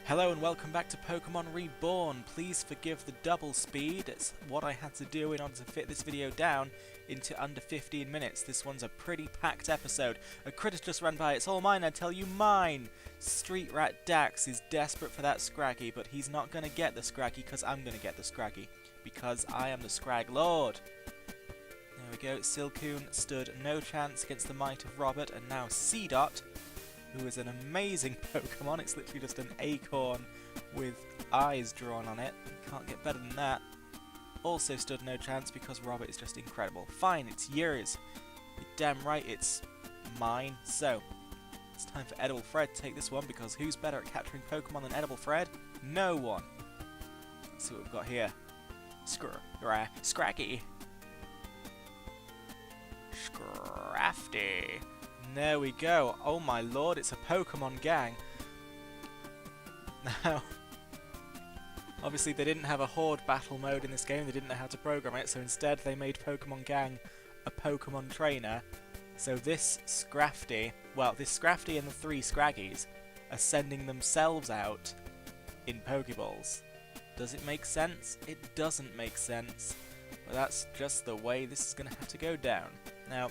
Hello and welcome back to Pokémon Reborn. Please forgive the double speed. It's what I had to do in order to fit this video down into under 15 minutes. This one's a pretty packed episode. A critter just ran by. It's all mine, I tell you, mine! Street Rat Dax is desperate for that Scraggy, but he's not going to get the Scraggy because I'm going to get the Scraggy. Because I am the Scrag Lord. There we go. Silcoon stood no chance against the might of Robert, and now C-Dot, who is an amazing Pokemon. It's literally just an acorn with eyes drawn on it. Can't get better than that. Also stood no chance because Robert is just incredible. Fine, it's yours. You're damn right it's mine. So, it's time for Edible Fred to take this one, because who's better at capturing Pokemon than Edible Fred? No one. Let's see what we've got here. Scraggy. Scrafty. There we go. Oh my lord, it's a Pokemon gang. Now, obviously they didn't have a Horde battle mode in this game, they didn't know how to program it, so instead they made Pokemon Gang a Pokemon trainer. So this Scrafty, well, this Scrafty and the three Scraggies are sending themselves out in Pokeballs. Does it make sense? It doesn't make sense. But that's just the way this is going to have to go down. Now,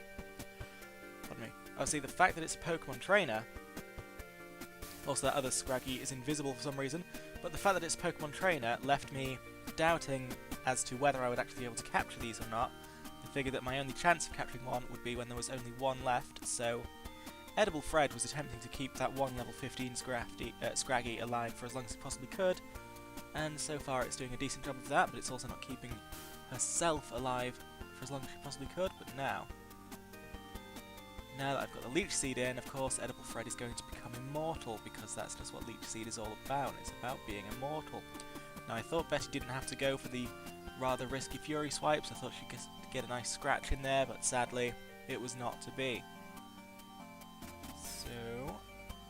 pardon me. Obviously, the fact that it's a Pokemon trainer, also that other Scraggy is invisible for some reason, but the fact that it's a Pokemon trainer left me doubting as to whether I would actually be able to capture these or not. I figured that my only chance of capturing one would be when there was only one left, so Edible Fred was attempting to keep that one level 15 Scraggy alive for as long as it possibly could, and so far it's doing a decent job of that, but it's also not keeping herself alive for as long as she possibly could. But now that I've got the Leech Seed in, of course, Edible Fred is going to become immortal, because that's just what Leech Seed is all about. It's about being immortal. Now, I thought Betty didn't have to go for the rather risky Fury swipes. I thought she'd get a nice scratch in there, but sadly, it was not to be. So,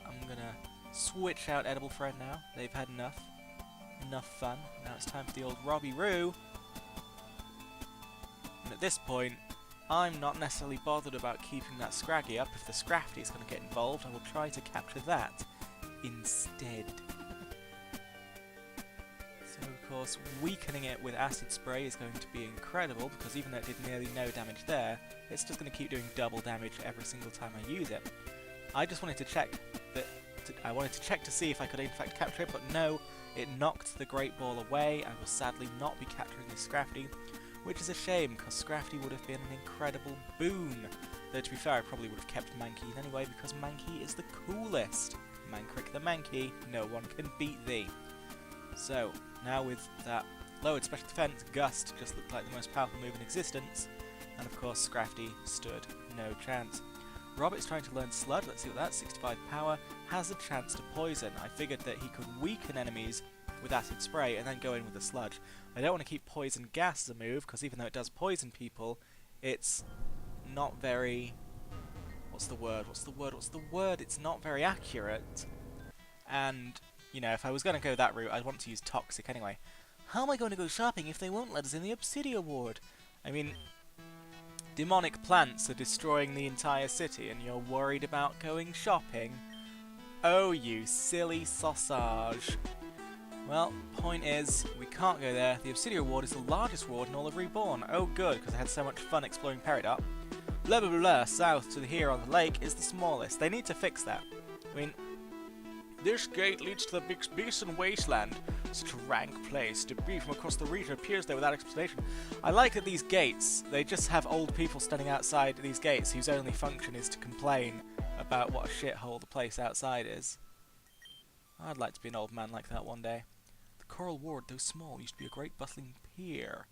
I'm going to switch out Edible Fred now. They've had enough fun. Now it's time for the old Robbie Roo. And at this point, I'm not necessarily bothered about keeping that Scraggy up. If the Scrafty is going to get involved, I will try to capture that instead. So, of course, weakening it with Acid Spray is going to be incredible, because even though it did nearly no damage there, it's just going to keep doing double damage every single time I use it. I just wanted to check that. I wanted to check to see if I could in fact capture it, but no, it knocked the Great Ball away. I will sadly not be capturing this Scrafty, which is a shame, because Scrafty would have been an incredible boon. Though to be fair, I probably would have kept Mankey anyway, because Mankey is the coolest. Mankrik the Mankey, no one can beat thee. So, now with that lowered special defense, Gust just looked like the most powerful move in existence, and of course Scrafty stood no chance. Robert's trying to learn Sludge. Let's see what that's 65 power, has a chance to poison. I figured that he could weaken enemies with Acid Spray and then go in with the Sludge. I don't want to keep Poison Gas as a move, because even though it does poison people, it's not very... What's the word? It's not very accurate. And, you know, if I was going to go that route, I'd want to use Toxic anyway. How am I going to go shopping if they won't let us in the Obsidian Ward? I mean, demonic plants are destroying the entire city, and you're worried about going shopping? Oh, you silly sausage. Well, point is, we can't go there. The Obsidian Ward is the largest ward in all of Reborn. Oh good, because I had so much fun exploring Peridot. Blah blah blah, south to here on the lake is the smallest. They need to fix that. I mean, this gate leads to the Big Basin Wasteland. Such a rank place. Debris from across the region appears there without explanation. I like that these gates, they just have old people standing outside these gates whose only function is to complain about what a shithole the place outside is. I'd like to be an old man like that one day. The Coral Ward, though small, used to be a great bustling pier.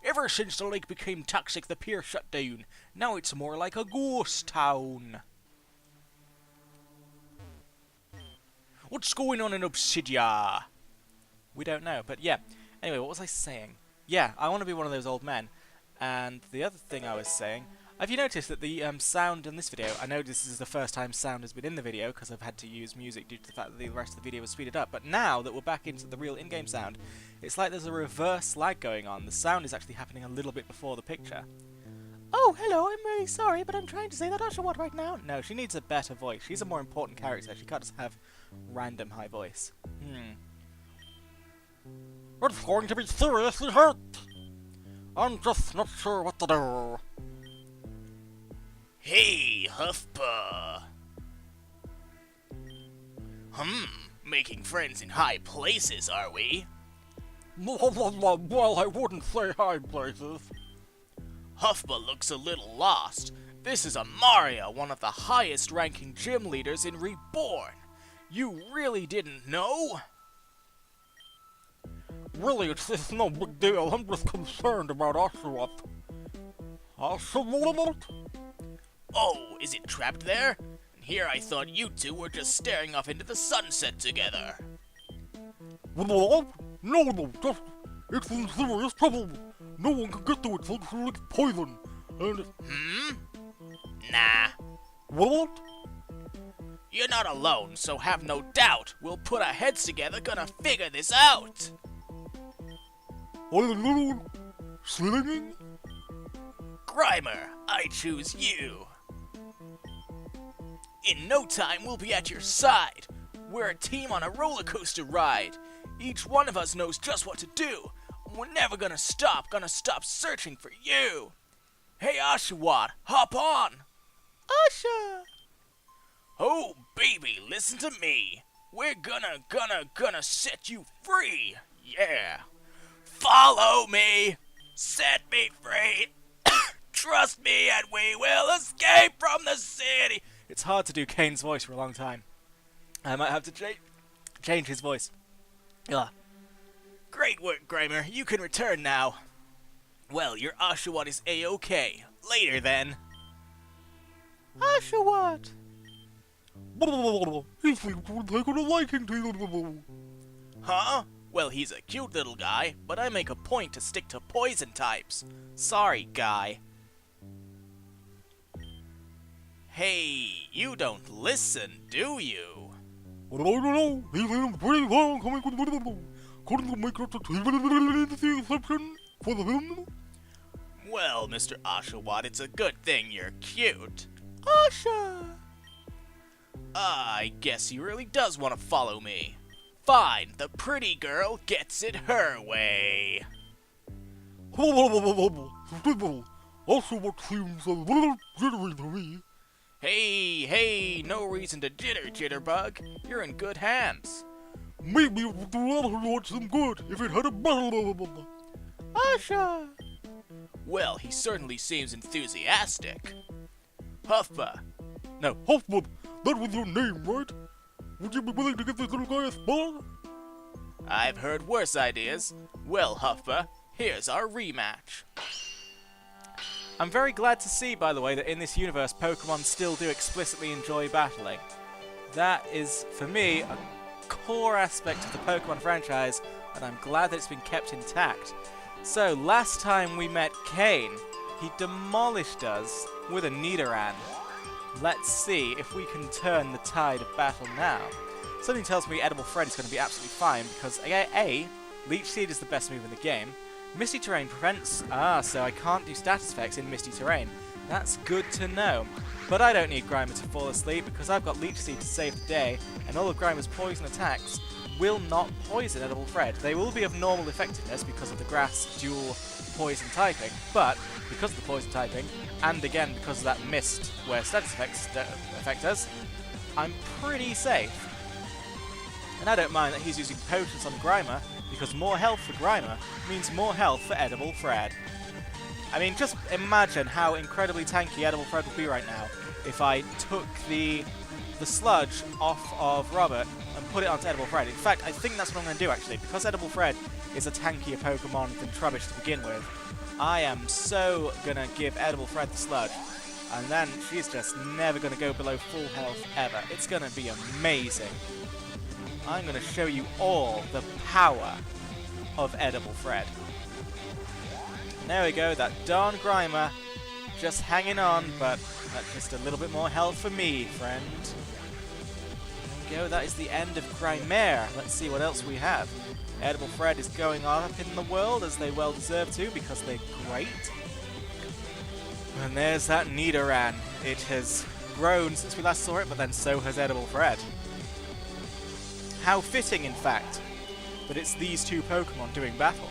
Ever since the lake became toxic, the pier shut down. Now it's more like a ghost town. What's going on in Obsidia? We don't know, but yeah. Anyway, what was I saying? Yeah, I want to be one of those old men. And the other thing I was saying... Have you noticed that the sound in this video, I know this is the first time sound has been in the video because I've had to use music due to the fact that the rest of the video was speeded up, but now that we're back into the real in-game sound, it's like there's a reverse lag going on. The sound is actually happening a little bit before the picture. Oh, hello, I'm really sorry, but I'm trying to say that Oshawott right now. No, she needs a better voice. She's a more important character. She can't just have random high voice. It's going to be seriously hurt. I'm just not sure what to do. Hey, Huffbuh. Making friends in high places, are we? Well, I wouldn't say high places. Huffbuh looks a little lost. This is Amaria, one of the highest ranking gym leaders in Reborn. You really didn't know? Really, it's no big deal. I'm just concerned about Oshawott. Oshawott? Oh, is it trapped there? Here I thought you two were just staring off into the sunset together. No, just, it's in serious trouble. No one can get to it thanks to its poison. And... Nah. What? You're not alone, so have no doubt. We'll put our heads together, gonna figure this out. Are you little slinging? Grimer, I choose you. In no time, we'll be at your side. We're a team on a roller coaster ride. Each one of us knows just what to do. We're never gonna stop searching for you. Hey, Oshawott, hop on. Asha! Oh, baby, listen to me. We're gonna set you free. Yeah. Follow me. Set me free. Trust me and we will escape from the city. It's hard to do Kane's voice for a long time. I might have to change his voice. Ugh. Great work, Grimer. You can return now. Well, your Oshawott is A-OK. Later, then. Oshawott! He seems to have taken a liking to you. Huh? Well, he's a cute little guy, but I make a point to stick to poison types. Sorry, guy. Hey, you don't listen, do you? What do I know? He seems pretty long coming with the couldn't make up the exception for the film. Well, Mr. Oshawott, it's a good thing you're cute. Asha! I guess he really does want to follow me. Fine, the pretty girl gets it her way. Also, what seems a little jittery to me. Hey, no reason to jitterbug. You're in good hands. Maybe it would do Oshawott some good if it had a battle. Asha! Well, he certainly seems enthusiastic. Huffbuh. No, Huffbuh, that was your name, right? Would you be willing to give this little guy a spar? I've heard worse ideas. Well, Huffbuh, here's our rematch. I'm very glad to see, by the way, that in this universe, Pokemon still do explicitly enjoy battling. That is, for me, a core aspect of the Pokemon franchise, and I'm glad that it's been kept intact. So, last time we met Kane, he demolished us with a Nidoran. Let's see if we can turn the tide of battle now. Something tells me Edible Fred is going to be absolutely fine, because A, Leech Seed is the best move in the game. Misty Terrain prevents... so I can't do status effects in Misty Terrain. That's good to know. But I don't need Grimer to fall asleep, because I've got Leech Seed to save the day, and all of Grimer's poison attacks will not poison Edible Fred. They will be of normal effectiveness because of the grass dual poison typing, but because of the poison typing, and again because of that mist where status effects affect us, I'm pretty safe. And I don't mind that he's using potions on Grimer, because more health for Grimer means more health for Edible Fred. I mean, just imagine how incredibly tanky Edible Fred would be right now if I took the sludge off of Robert and put it onto Edible Fred. In fact, I think that's what I'm going to do, actually. Because Edible Fred is a tankier Pokemon than Trubbish to begin with, I am so going to give Edible Fred the sludge. And then she's just never going to go below full health ever. It's going to be amazing. I'm going to show you all the power of Edible Fred. There we go, that darn Grimer just hanging on, but that's just a little bit more health for me, friend. There we go, that is the end of Grimer. Let's see what else we have. Edible Fred is going on up in the world, as they well deserve to, because they're great. And there's that Nidoran. It has grown since we last saw it, but then so has Edible Fred. How fitting, in fact. that it's these two Pokemon doing battle.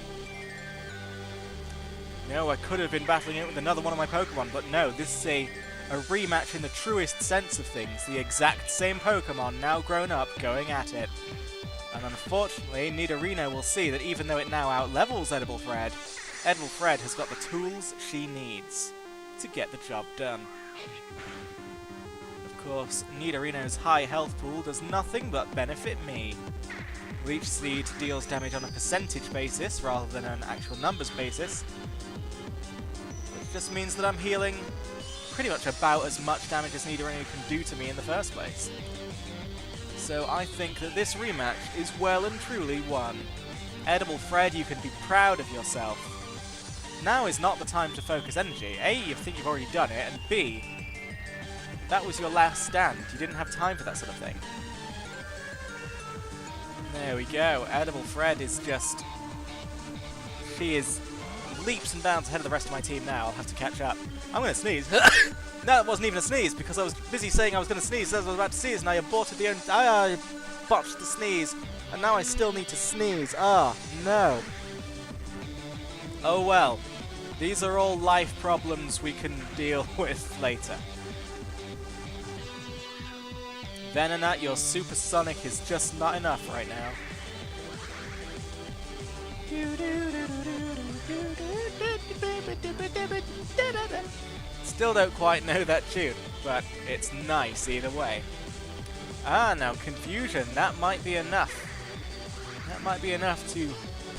No, I could have been battling it with another one of my Pokemon, but no, this is a rematch in the truest sense of things. The exact same Pokemon, now grown up, going at it. And unfortunately, Nidorino will see that even though it now outlevels Edible Fred has got the tools she needs to get the job done. Of course, Nidorino's high health pool does nothing but benefit me. Leech Seed deals damage on a percentage basis rather than an actual numbers basis, which just means that I'm healing pretty much about as much damage as Nidorino can do to me in the first place. So I think that this rematch is well and truly won. Edible Fred, you can be proud of yourself. Now is not the time to focus energy. A, you think you've already done it, and B, that was your last stand. You didn't have time for that sort of thing. There we go. Edible Fred is just... she is leaps and bounds ahead of the rest of my team now. I'll have to catch up. I'm going to sneeze. No, it wasn't even a sneeze, because I was busy saying I was going to sneeze as I was about to sneeze, and I aborted the own... I botched the sneeze, and now I still need to sneeze. Ah, no. Oh well. These are all life problems we can deal with later. Venonat, your supersonic is just not enough right now. Still don't quite know that tune, but it's nice either way. Ah, now Confusion, that might be enough. That might be enough to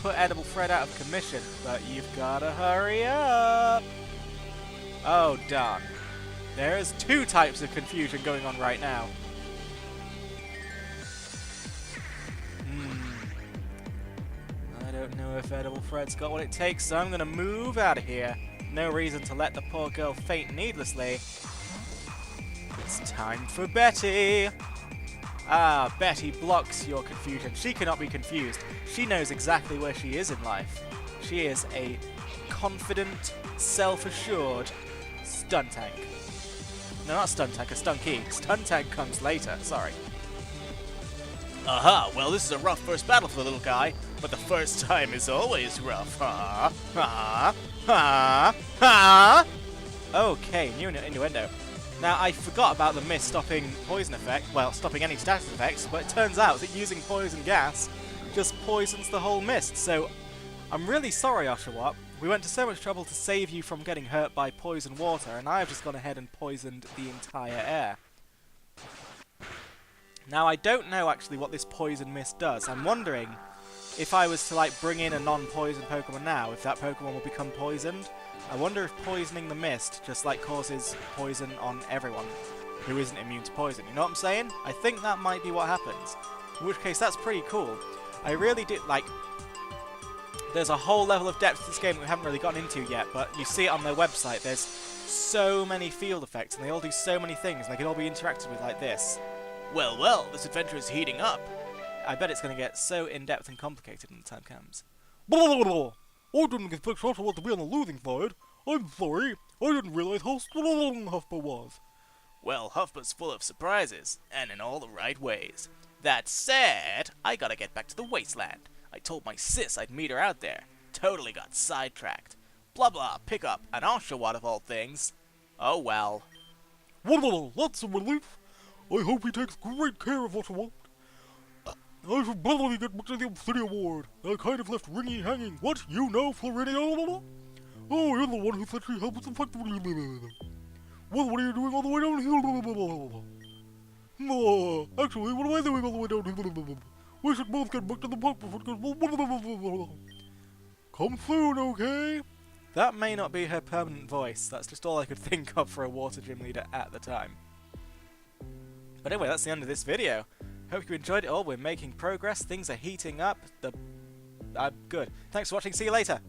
put Edible Fred out of commission, but you've gotta hurry up. Oh, darn. There's two types of Confusion going on right now. I don't know if Edible Fred's got what it takes, so I'm gonna move out of here. No reason to let the poor girl faint needlessly. It's time for Betty! Ah, Betty blocks your confusion. She cannot be confused. She knows exactly where she is in life. She is a confident, self-assured stun tank. No, not stun tank, a stunky. Stun tank comes later, sorry. Aha, well this is a rough first battle for the little guy, but the first time is always rough, ha ha ha ha. Okay, new innuendo. Now, I forgot about the mist stopping poison effect, well, stopping any status effects, but it turns out that using poison gas just poisons the whole mist, so I'm really sorry, Oshawott. We went to so much trouble to save you from getting hurt by poison water, and I've just gone ahead and poisoned the entire air. Now, I don't know actually what this poison mist does. I'm wondering if I was to, like, bring in a non-poison Pokemon now, if that Pokemon will become poisoned. I wonder if poisoning the mist just, like, causes poison on everyone who isn't immune to poison. You know what I'm saying? I think that might be what happens. In which case, that's pretty cool. I really did, like... There's a whole level of depth to this game that we haven't really gotten into yet, but you see it on their website. There's so many field effects, and they all do so many things, and they can all be interacted with like this. Well, well, this adventure is heating up. I bet it's going to get so in-depth and complicated when the time comes. I didn't expect Oshawott to be on the losing side. I'm sorry. I didn't realize how strong Huffbuh was. Well, Huffbuh's full of surprises, and in all the right ways. That said, I gotta get back to the wasteland. I told my sis I'd meet her out there. Totally got sidetracked. Blah blah, pick up an Oshawott of all things. Oh well. Well, that's a relief. I hope he takes great care of Oshawott. I should probably get back to the Obsidian Award. I kind of left Ringy hanging. What? You know Floridiana? Oh, you're the one who said she helped us fight. Well, what are you doing all the way down here? No, actually, what am I doing all the way down here? We should both get back to the park before come soon, okay? That may not be her permanent voice. That's just all I could think of for a water gym leader at the time. But anyway, that's the end of this video. Hope you enjoyed it all. We're making progress. Things are heating up. Good. Thanks for watching. See you later.